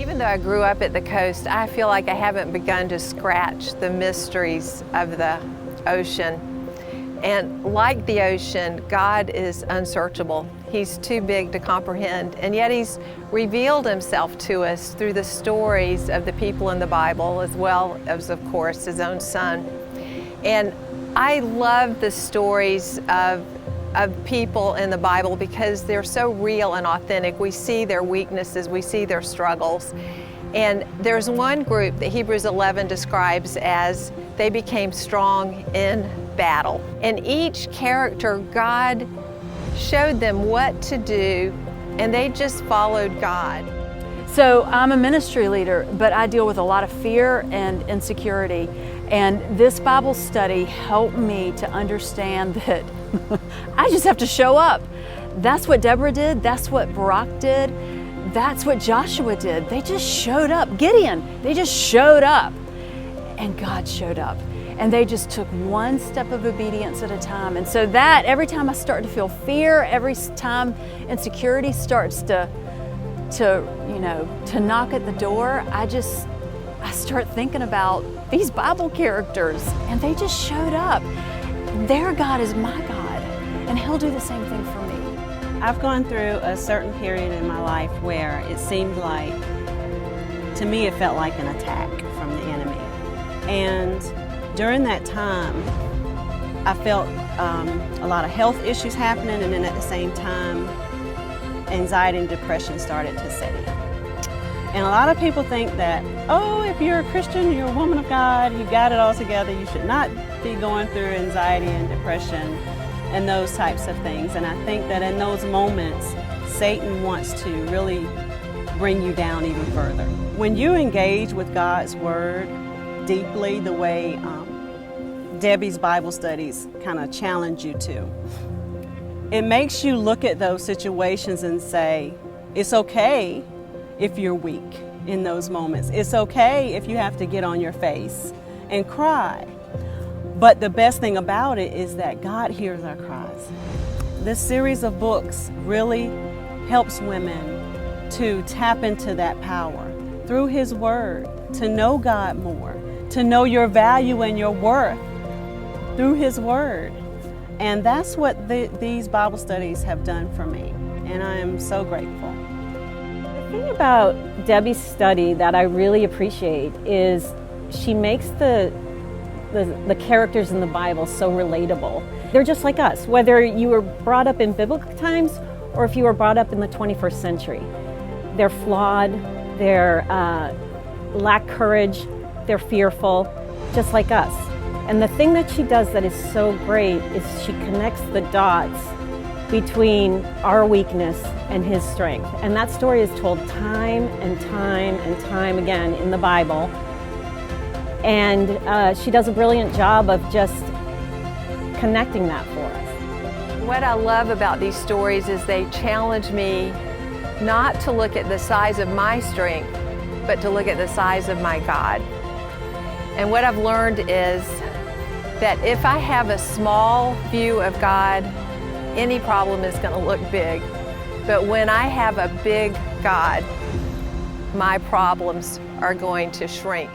Even though I grew up at the coast, I feel like I haven't begun to scratch the mysteries of the ocean. And like the ocean, God is unsearchable. He's too big to comprehend, and yet He's revealed Himself to us through the stories of the people in the Bible, as well as, of course, His own Son. And I love the stories of people in the Bible because they're so real and authentic. We see their weaknesses, we see their struggles. And there's one group that Hebrews 11 describes as they became strong in battle. And each character, God showed them what to do, and they just followed God. So I'm a ministry leader, but I deal with a lot of fear and insecurity. And this Bible study helped me to understand that I just have to show up. That's what Deborah did. That's what Barak did. That's what Joshua did. They just showed up. Gideon, they just showed up. And God showed up. And they just took one step of obedience at a time. And so that every time I start to feel fear, every time insecurity starts to knock at the door, I start thinking about these Bible characters, and they just showed up. Their God is my God, and He'll do the same thing for me. I've gone through a certain period in my life where it seemed like, to me, it felt like an attack from the enemy. And during that time, I felt a lot of health issues happening, and then at the same time, anxiety and depression started to set in. And a lot of people think that, oh, if you're a Christian, you're a woman of God, you got it all together, you should not be going through anxiety and depression and those types of things. And I think that in those moments, Satan wants to really bring you down even further. When you engage with God's Word deeply, the way Debbie's Bible studies kind of challenge you to, it makes you look at those situations and say, it's okay if you're weak in those moments. It's okay if you have to get on your face and cry. But the best thing about it is that God hears our cries. This series of books really helps women to tap into that power through His Word, to know God more, to know your value and your worth through His Word. And that's what these Bible studies have done for me, and I am so grateful. The thing about Debbie's study that I really appreciate is she makes the characters in the Bible so relatable. They're just like us, whether you were brought up in biblical times or if you were brought up in the 21st century. They're flawed, they're lack courage, they're fearful, just like us. And the thing that she does that is so great is she connects the dots between our weakness and His strength. And that story is told time and time and time again in the Bible. And she does a brilliant job of just connecting that for us. What I love about these stories is they challenge me not to look at the size of my strength, but to look at the size of my God. And what I've learned is that if I have a small view of God, any problem is going to look big. But when I have a big God, my problems are going to shrink.